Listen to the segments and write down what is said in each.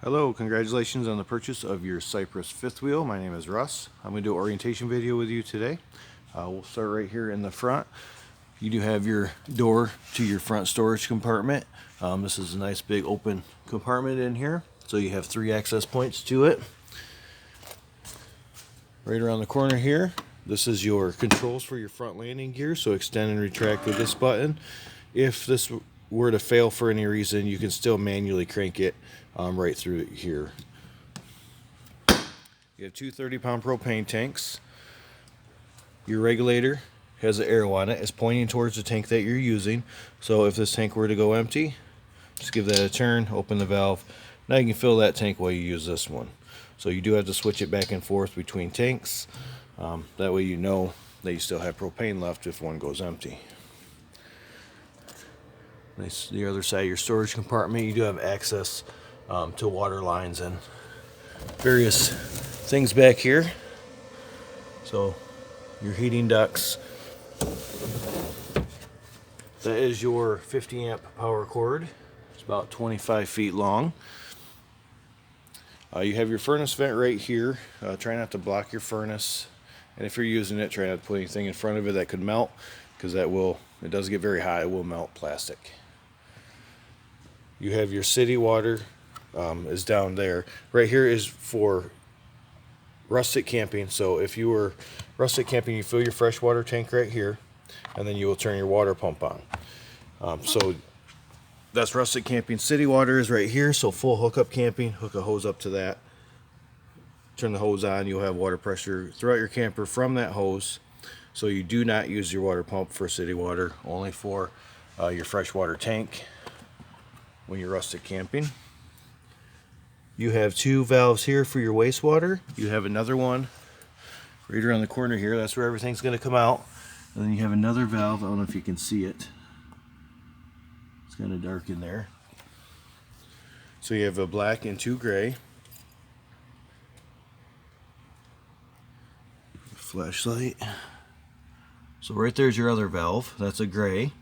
Hello, congratulations on the purchase of your Cypress fifth wheel. My name is Russ. I'm going to do an orientation video with you today. We'll start right here in the front. You do have your door to your front storage compartment. This is a nice big open compartment in here. So you have 3 access points to it. Right around the corner here, this is your controls for your front landing gear. So extend and retract with this button. If this were to fail for any reason, you can still manually crank it right through here. You have two 30-pound propane tanks. Your regulator has an arrow on it. It's pointing towards the tank that you're using. So if this tank were to go empty, just give that a turn, open the valve. Now you can fill that tank while you use this one. So you do have to switch it back and forth between tanks. That way you know that you still have propane left if one goes empty. Nice. The other side of your storage compartment, you do have access to water lines and various things back here. So your heating ducts. That is your 50 amp power cord. It's about 25 feet long. You have your furnace vent right here. Try not to block your furnace, and if you're using it, try not to put anything in front of it that could melt, because it does get very hot, it will melt plastic. You have your city water is down there. Right here is for rustic camping. So if you were rustic camping, you fill your freshwater tank right here, and then you will turn your water pump on. So that's rustic camping. City water is right here. So full hookup camping, hook a hose up to that, turn the hose on, you'll have water pressure throughout your camper from that hose. So you do not use your water pump for city water, only for your freshwater tank when you're rustic camping. You have 2 valves here for your wastewater. You have another one right around the corner here. That's where everything's going to come out. And then you have another valve. I don't know if you can see it. It's kind of dark in there. So you have a black and 2 gray. Flashlight. So right there's your other valve. That's a gray.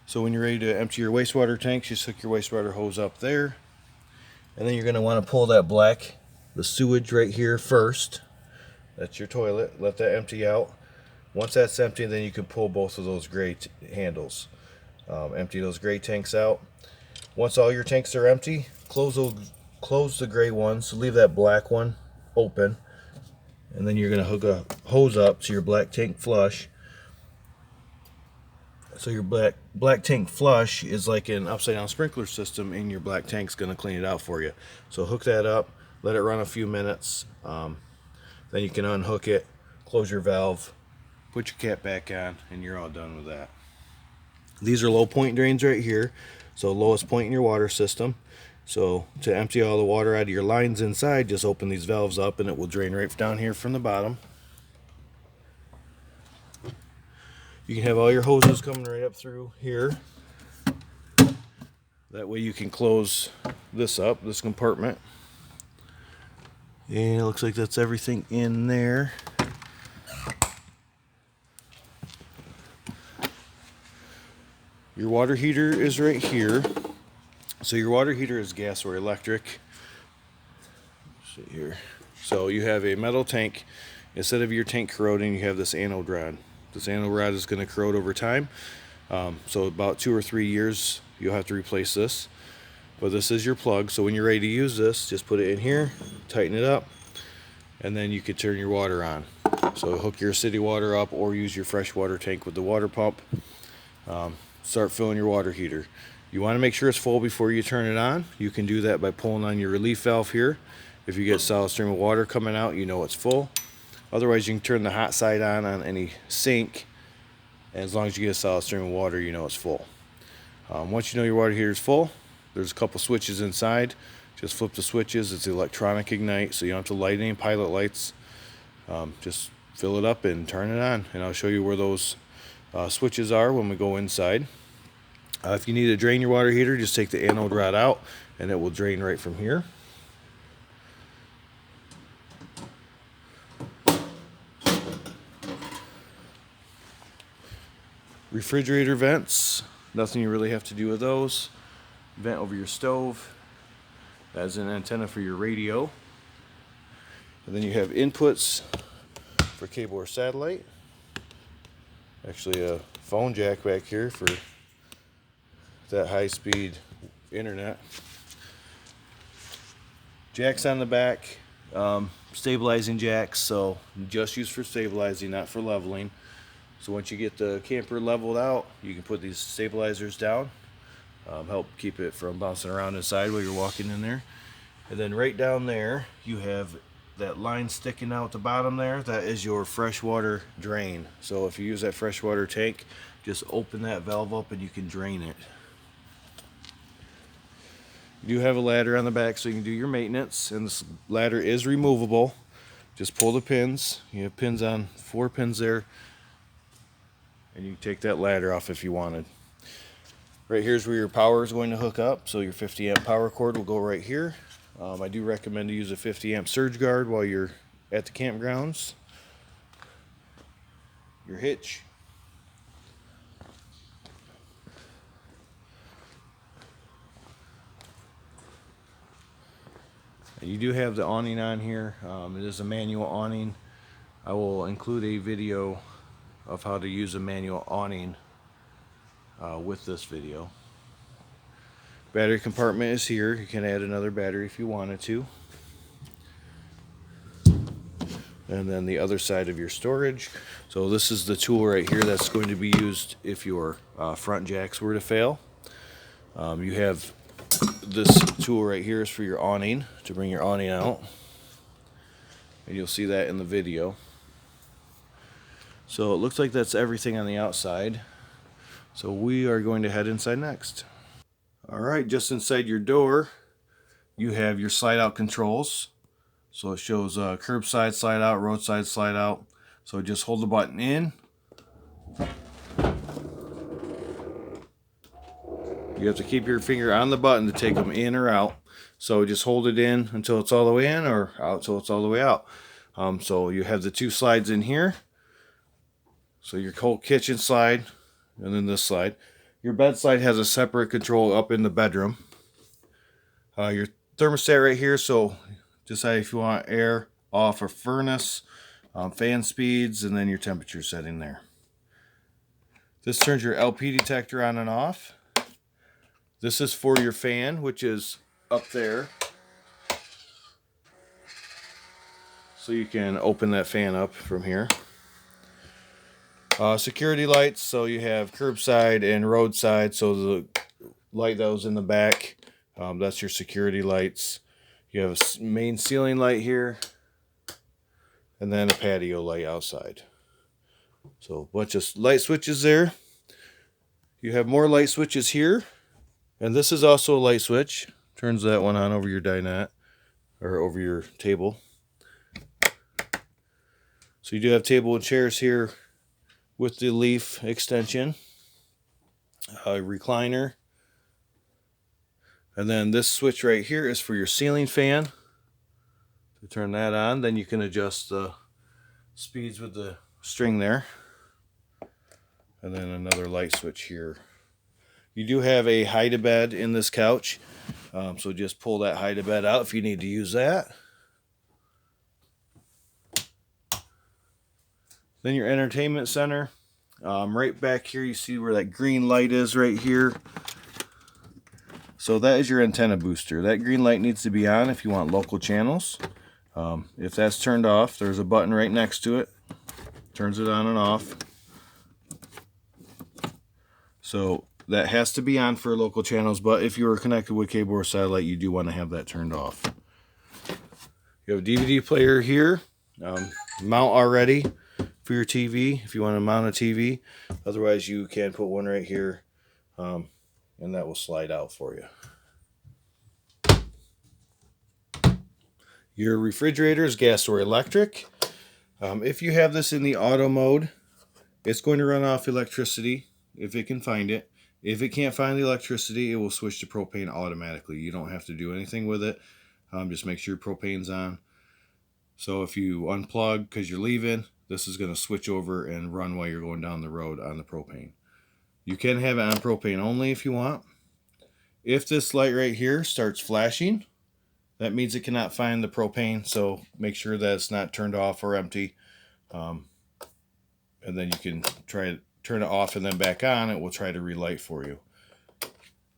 So when you're ready to empty your wastewater tanks, just hook your wastewater hose up there. And then you're going to want to pull that black, the sewage right here first. That's your toilet. Let that empty out. Once that's empty, then you can pull both of those gray handles. Empty those gray tanks out. Once all your tanks are empty, close the gray ones. Leave that black one open. And then you're going to hook a hose up to your black tank flush. So your black tank flush is like an upside down sprinkler system, and your black tank's going to clean it out for you. So hook that up, let it run a few minutes, then you can unhook it, close your valve, put your cap back on, and you're all done with that. These are low point drains right here, so lowest point in your water system. So to empty all the water out of your lines inside, just open these valves up and it will drain right down here from the bottom. You can have all your hoses coming right up through here. That way you can close this up, this compartment. And it looks like that's everything in there. Your water heater is right here. So your water heater is gas or electric. Let's see here. So you have a metal tank. Instead of your tank corroding, you have this anode rod. This anode rod is going to corrode over time. So about 2 or 3 years, you'll have to replace this. But this is your plug. So when you're ready to use this, just put it in here, tighten it up, and then you can turn your water on. So hook your city water up or use your freshwater tank with the water pump. Start filling your water heater. You want to make sure it's full before you turn it on. You can do that by pulling on your relief valve here. If you get a solid stream of water coming out, you know it's full. Otherwise, you can turn the hot side on any sink, and as long as you get a solid stream of water, you know it's full. Once you know your water heater is full, there's a couple switches inside. Just flip the switches. It's electronic ignite, so you don't have to light any pilot lights. Just fill it up and turn it on, and I'll show you where those switches are when we go inside. If you need to drain your water heater, just take the anode rod out, and it will drain right from here. Refrigerator vents, nothing you really have to do with those. Vent over your stove. That's an antenna for your radio. And then you have inputs for cable or satellite. Actually a phone jack back here for that high-speed internet. Jacks on the back, stabilizing jacks, so just used for stabilizing, not for leveling. So once you get the camper leveled out, you can put these stabilizers down, help keep it from bouncing around inside while you're walking in there. And then right down there, you have that line sticking out the bottom there. That is your freshwater drain. So if you use that freshwater tank, just open that valve up and you can drain it. You do have a ladder on the back so you can do your maintenance, and this ladder is removable. Just pull the pins. You have pins on, 4 pins there, and you can take that ladder off if you wanted. Right here's where your power is going to hook up, so your 50 amp power cord will go right here. I do recommend to use a 50 amp surge guard while you're at the campgrounds. Your hitch. You do have the awning on here. It is a manual awning. I will include a video of how to use a manual awning with this video. Battery compartment is here. You can add another battery if you wanted to. And then the other side of your storage. So this is the tool right here that's going to be used if your front jacks were to fail. You have this tool right here is for your awning, to bring your awning out, and you'll see that in the video. So it looks like that's everything on the outside, so we are going to head inside next. Alright, just inside your door you have your slide out controls. So it shows curbside slide out, roadside slide out. So just hold the button in. You have to keep your finger on the button to take them in or out. So just hold it in until it's all the way in, or out until it's all the way out. So you have the 2 slides in here. So your whole kitchen slide, and then this slide. Your bed slide has a separate control up in the bedroom. Your thermostat right here, so decide if you want air, off, or furnace. Fan speeds, and then your temperature setting there. This turns your LP detector on and off. This is for your fan, which is up there. So you can open that fan up from here. Security lights, so you have curbside and roadside. So the light that was in the back, that's your security lights. You have a main ceiling light here, and then a patio light outside. So a bunch of light switches there. You have more light switches here. And this is also a light switch. Turns that one on over your dinette, or over your table. So you do have table and chairs here with the leaf extension. A recliner. And then this switch right here is for your ceiling fan. To turn that on, then you can adjust the speeds with the string there. And then another light switch here. You do have a hide-a-bed in this couch, so just pull that hide-a-bed out if you need to use that. Then your entertainment center. Right back here, you see where that green light is right here. So that is your antenna booster. That green light needs to be on if you want local channels. If that's turned off, there's a button right next to it. Turns it on and off. So that has to be on for local channels, but if you are connected with cable or satellite, you do want to have that turned off. You have a DVD player here. Mount already for your TV if you want to mount a TV. Otherwise, you can put one right here, and that will slide out for you. Your refrigerator is gas or electric. If you have this in the auto mode, it's going to run off electricity if it can find it. If it can't find the electricity, it will switch to propane automatically. You don't have to do anything with it. Just make sure propane's on. So if you unplug because you're leaving, this is going to switch over and run while you're going down the road on the propane. You can have it on propane only if you want. If this light right here starts flashing, That means it cannot find the propane, so make sure that it's not turned off or empty. And then you can try to turn it off and then back on. It will try to relight for you.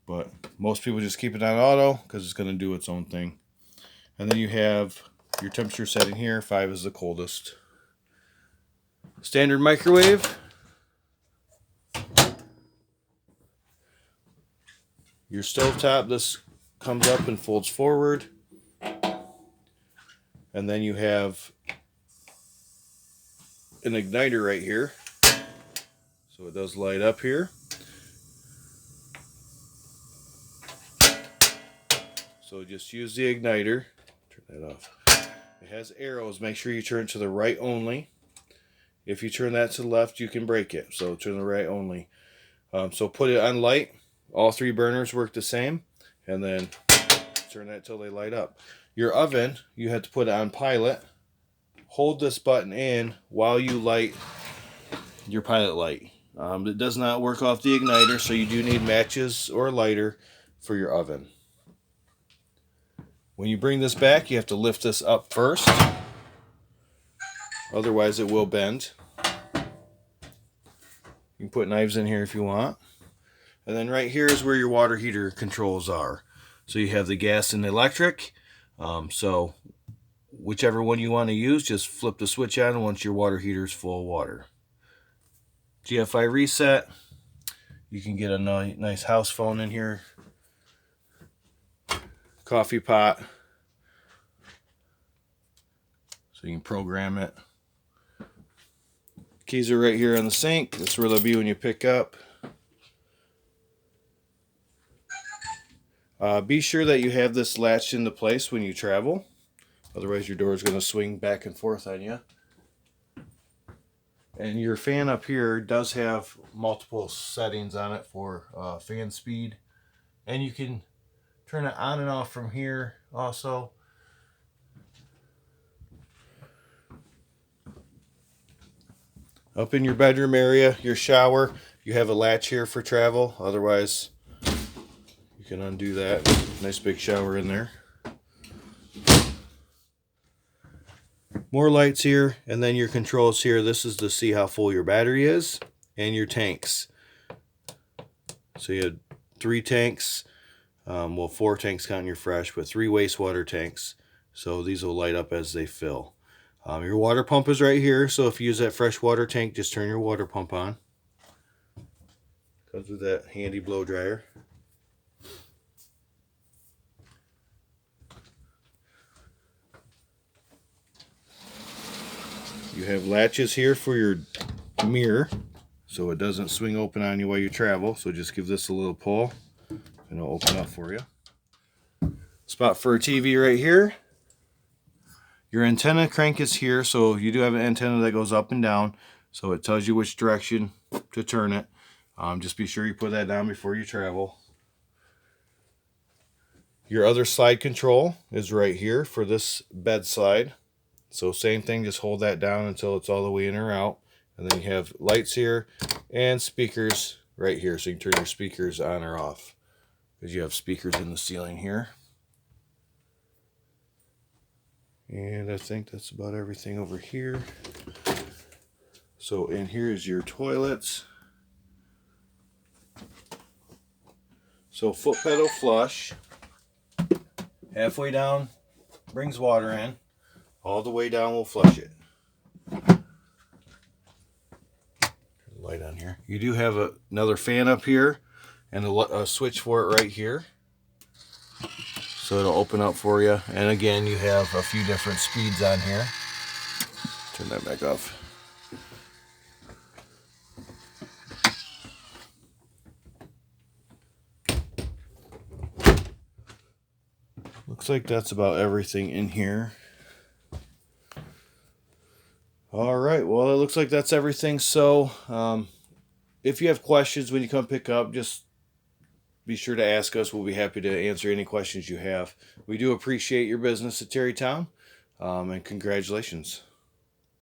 But most people just keep it on auto because it's going to do its own thing. And then you have your temperature setting here. 5 is the coldest. Standard microwave. Your stovetop, this comes up and folds forward. And then you have an igniter right here. So it does light up here. So just use the igniter. Turn that off. It has arrows. Make sure you turn it to the right only. If you turn that to the left, you can break it. So turn the right only. So put it on light. All 3 burners work the same. And then turn that till they light up. Your oven, you have to put it on pilot. Hold this button in while you light your pilot light. It does not work off the igniter, so you do need matches or a lighter for your oven. When you bring this back, you have to lift this up first. Otherwise, it will bend. You can put knives in here if you want. And then right here is where your water heater controls are. So you have the gas and the electric. So whichever one you want to use, just flip the switch on once your water heater is full of water. GFI reset. You can get a nice house phone in here. Coffee pot. So you can program it. Keys are right here on the sink. That's where they'll be when you pick up. Be sure that you have this latched into place when you travel. Otherwise your door is going to swing back and forth on you. And your fan up here does have multiple settings on it for fan speed. And you can turn it on and off from here also. Up in your bedroom area, your shower, you have a latch here for travel. Otherwise, you can undo that. Nice big shower in there. More lights here, and then your controls here. This is to see how full your battery is, and your tanks. So you had 3 tanks, well 4 tanks counting your fresh, but 3 wastewater tanks. So these will light up as they fill. Your water pump is right here, so if you use that fresh water tank, just turn your water pump on. Comes with that handy blow dryer. You have latches here for your mirror, so it doesn't swing open on you while you travel. So just give this a little pull, and it'll open up for you. Spot for a TV right here. Your antenna crank is here, so you do have an antenna that goes up and down, so it tells you which direction to turn it. Just be sure you put that down before you travel. Your other slide control is right here for this bed slide. So same thing, just hold that down until it's all the way in or out. And then you have lights here and speakers right here, so you can turn your speakers on or off, because you have speakers in the ceiling here. And I think that's about everything over here. So in here is your toilets. So foot pedal flush. Halfway down brings water in. All the way down will flush it. Light on here. You do have another fan up here and a switch for it right here. So it'll open up for you. And again, you have a few different speeds on here. Turn that back off. Looks like that's about everything in here. All right, well, it looks like that's everything. So if you have questions when you come pick up, just be sure to ask us. We'll be happy to answer any questions you have. We do appreciate your business at TerryTown, and congratulations.